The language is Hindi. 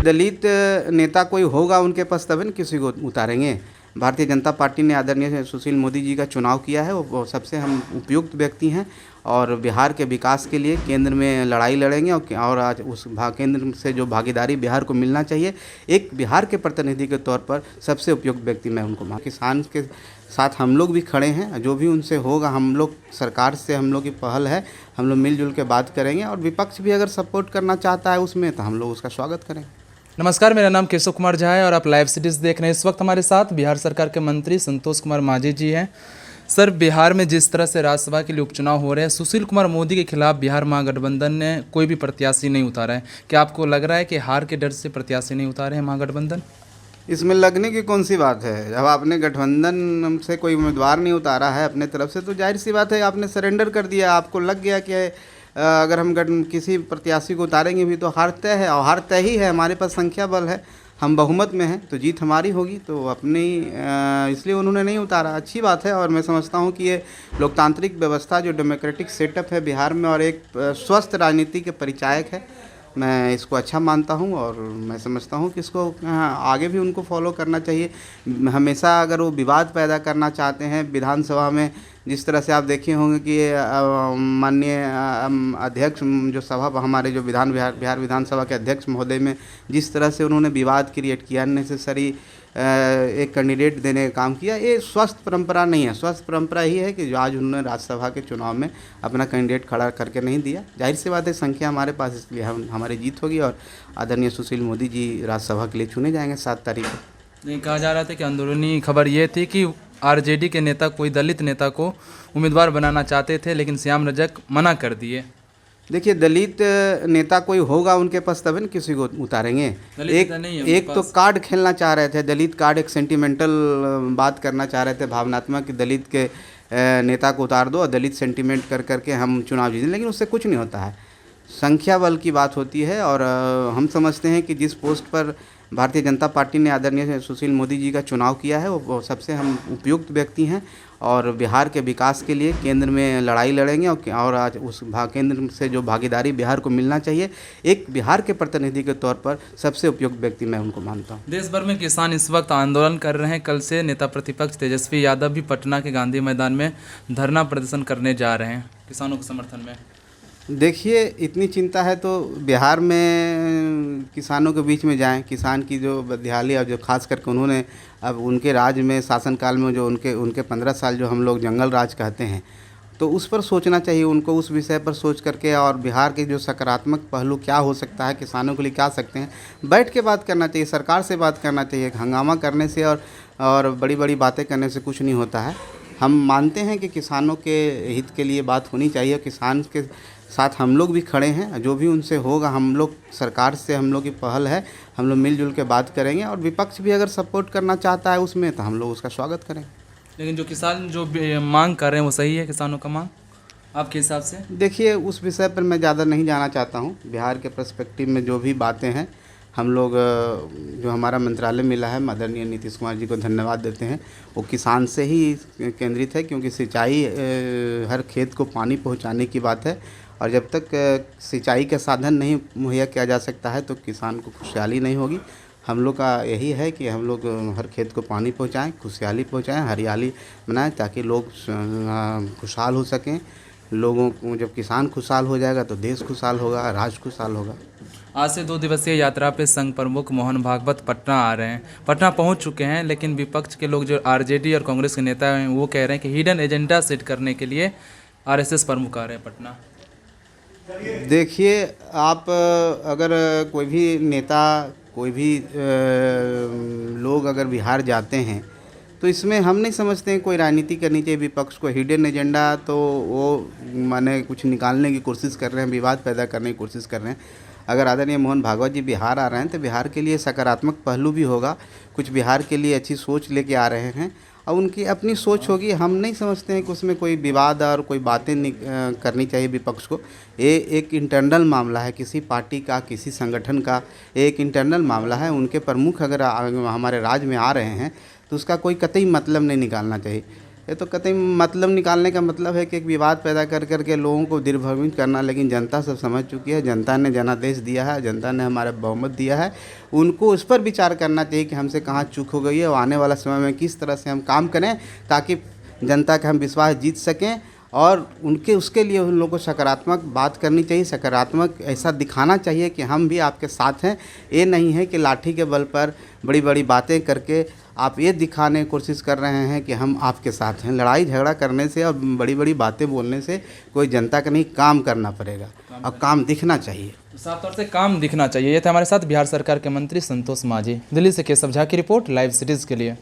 दलित नेता कोई होगा उनके पास तभी न किसी को उतारेंगे। भारतीय जनता पार्टी ने आदरणीय सुशील मोदी जी का चुनाव किया है, वो सबसे हम उपयुक्त व्यक्ति हैं और बिहार के विकास के लिए केंद्र में लड़ाई लड़ेंगे और आज उस केंद्र से जो भागीदारी बिहार को मिलना चाहिए, एक बिहार के प्रतिनिधि के तौर पर सबसे उपयुक्त व्यक्ति मैं उनको मान। किसान के साथ हम लोग भी खड़े हैं, जो भी उनसे होगा हम लोग सरकार से हम लोग की पहल है, हम लोग मिलजुल के बात करेंगे और विपक्ष भी अगर सपोर्ट करना चाहता है उसमें तो हम लोग उसका स्वागत करेंगे। नमस्कार, मेरा नाम केशव कुमार झा है और आप लाइव सिटीज़ देख रहे हैं। इस वक्त हमारे साथ बिहार सरकार के मंत्री संतोष कुमार मांझी जी हैं। सर, बिहार में जिस तरह से राज्यसभा के लिए उपचुनाव हो रहे हैं, सुशील कुमार मोदी के खिलाफ बिहार महागठबंधन ने कोई भी प्रत्याशी नहीं उतारा है। क्या आपको लग रहा है कि हार के डर से प्रत्याशी नहीं उतारे हैं महागठबंधन? इसमें लगने की कौन सी बात है? जब आपने गठबंधन से कोई उम्मीदवार नहीं उतारा है अपने तरफ से, तो जाहिर सी बात है आपने सरेंडर कर दिया। आपको लग गया कि अगर हम किसी प्रत्याशी को उतारेंगे भी तो हार तय है, और हार तय ही है। हमारे पास संख्या बल है, हम बहुमत में हैं, तो जीत हमारी होगी। तो अपनी इसलिए उन्होंने नहीं उतारा, अच्छी बात है। और मैं समझता हूँ कि ये लोकतांत्रिक व्यवस्था जो डेमोक्रेटिक सेटअप है बिहार में और एक स्वस्थ राजनीति के परिचायक है, मैं इसको अच्छा मानता हूँ और मैं समझता हूँ कि इसको आगे भी उनको फॉलो करना चाहिए। हमेशा अगर वो विवाद पैदा करना चाहते हैं विधानसभा में, जिस तरह से आप देखे होंगे कि माननीय अध्यक्ष जो सभा हमारे जो बिहार विधानसभा के अध्यक्ष महोदय में जिस तरह से उन्होंने विवाद क्रिएट किया, अननेसेसरी एक कैंडिडेट देने का काम किया, ये स्वस्थ परंपरा नहीं है। स्वस्थ परंपरा ही है कि जो आज उन्होंने राज्यसभा के चुनाव में अपना कैंडिडेट खड़ा करके नहीं दिया। जाहिर सी बात है संख्या हमारे पास, इसलिए हमारी जीत होगी और आदरणीय सुशील मोदी जी राज्यसभा के लिए चुने जाएंगे 7 तारीख को। नहीं, कहा जा रहा था कि अंदरूनी खबर ये थी कि आरजेडी के नेता कोई दलित नेता को उम्मीदवार बनाना चाहते थे, लेकिन श्याम रजक मना कर दिए। देखिए, दलित नेता कोई होगा उनके पास तभी न किसी को उतारेंगे। एक तो कार्ड खेलना चाह रहे थे, दलित कार्ड, एक सेंटिमेंटल बात करना चाह रहे थे, भावनात्मक, कि दलित के नेता को उतार दो और दलित सेंटिमेंट कर करके हम चुनाव जीतें, लेकिन उससे कुछ नहीं होता है। संख्या बल की बात होती है और हम समझते हैं कि जिस पोस्ट पर भारतीय जनता पार्टी ने आदरणीय सुशील मोदी जी का चुनाव किया है, वो सबसे हम उपयुक्त व्यक्ति हैं और बिहार के विकास के लिए केंद्र में लड़ाई लड़ेंगे और आज उस केंद्र से जो भागीदारी बिहार को मिलना चाहिए, एक बिहार के प्रतिनिधि के तौर पर सबसे उपयुक्त व्यक्ति मैं उनको मानता हूँ। देश भर में किसान इस वक्त आंदोलन कर रहे हैं। कल से नेता प्रतिपक्ष तेजस्वी यादव भी पटना के गांधी मैदान में धरना प्रदर्शन करने जा रहे हैं किसानों के समर्थन में। देखिए, इतनी चिंता है तो बिहार में किसानों के बीच में जाएं। किसान की जो बदहाली और जो खास करके उन्होंने अब उनके राज में, शासनकाल में जो उनके 15 साल जो हम लोग जंगल राज कहते हैं, तो उस पर सोचना चाहिए उनको, उस विषय पर सोच करके। और बिहार के जो सकारात्मक पहलू क्या हो सकता है, किसानों के लिए क्या सकते हैं, बैठ के बात करना चाहिए, सरकार से बात करना चाहिए। हंगामा करने से और बड़ी बड़ी बातें करने से कुछ नहीं होता है। हम मानते हैं कि किसानों के हित के लिए बात होनी चाहिए। किसान के साथ हम लोग भी खड़े हैं, जो भी उनसे होगा हम लोग सरकार से हम लोग की पहल है, हम लोग मिलजुल के बात करेंगे और विपक्ष भी अगर सपोर्ट करना चाहता है उसमें तो हम लोग उसका स्वागत करेंगे। लेकिन जो किसान जो मांग कर रहे हैं वो सही है, किसानों का मांग आपके हिसाब से? देखिए, उस विषय पर मैं ज़्यादा नहीं जाना चाहता हूँ। बिहार के पर्सपेक्टिव में जो भी बातें हैं, हम लोग जो हमारा मंत्रालय मिला है, आदरणीय नीतीश कुमार जी को धन्यवाद देते हैं, वो किसान से ही केंद्रित है, क्योंकि सिंचाई हर खेत को पानी पहुँचाने की बात है और जब तक सिंचाई का साधन नहीं मुहैया किया जा सकता है तो किसान को खुशहाली नहीं होगी। हम लोग का यही है कि हम लोग हर खेत को पानी पहुंचाएं, खुशहाली पहुंचाएं, हरियाली बनाएं, ताकि लोग खुशहाल हो सकें। लोगों को जब किसान खुशहाल हो जाएगा तो देश खुशहाल होगा, राज्य खुशहाल होगा। आज से 2 दिवसीय यात्रा पे संघ प्रमुख मोहन भागवत पटना आ रहे हैं, पटना पहुंच चुके हैं, लेकिन विपक्ष के लोग जो आरजेडी और कांग्रेस के नेता हैं वो कह रहे हैं कि हिडन एजेंडा सेट करने के लिए आरएसएस प्रमुख आ रहे हैं पटना। देखिए, आप अगर कोई भी नेता, कोई भी लोग अगर बिहार जाते हैं तो इसमें हम नहीं समझते हैं कोई राजनीति करनी चाहिए विपक्ष को। हिडन एजेंडा तो वो माने कुछ निकालने की कोशिश कर रहे हैं, विवाद पैदा करने की कोशिश कर रहे हैं। अगर आदरणीय मोहन भागवत जी बिहार आ रहे हैं तो बिहार के लिए सकारात्मक पहलू भी होगा, कुछ बिहार के लिए अच्छी सोच लेके आ रहे हैं और उनकी अपनी सोच होगी। हम नहीं समझते हैं कि उसमें कोई विवाद और कोई बातें करनी चाहिए विपक्ष को। ये एक इंटरनल मामला है किसी पार्टी का, किसी संगठन का, एक इंटरनल मामला है। उनके प्रमुख अगर हमारे राज्य में आ रहे हैं तो उसका कोई कतई मतलब नहीं निकालना चाहिए। ये तो कतई मतलब निकालने का मतलब है कि एक विवाद पैदा कर करके लोगों को दिग्भ्रमित करना। लेकिन जनता सब समझ चुकी है, जनता ने जनादेश दिया है, जनता ने हमारा बहुमत दिया है। उनको उस पर विचार करना चाहिए कि हमसे कहाँ चूक हो गई है और आने वाला समय में किस तरह से हम काम करें ताकि जनता का हम विश्वास जीत सकें। और उसके लिए उन लोगों को सकारात्मक बात करनी चाहिए, सकारात्मक ऐसा दिखाना चाहिए कि हम भी आपके साथ हैं। ये नहीं है कि लाठी के बल पर बड़ी बड़ी बातें करके आप ये दिखाने की कोशिश कर रहे हैं कि हम आपके साथ हैं। लड़ाई झगड़ा करने से और बड़ी बड़ी बातें बोलने से कोई जनता का नहीं, काम करना पड़ेगा और काम दिखना चाहिए। तो साफ तौर से काम दिखना चाहिए। ये थे हमारे साथ बिहार सरकार के मंत्री संतोष मांझी। दिल्ली से केशव झा की रिपोर्ट, लाइव सिटीज़ के लिए।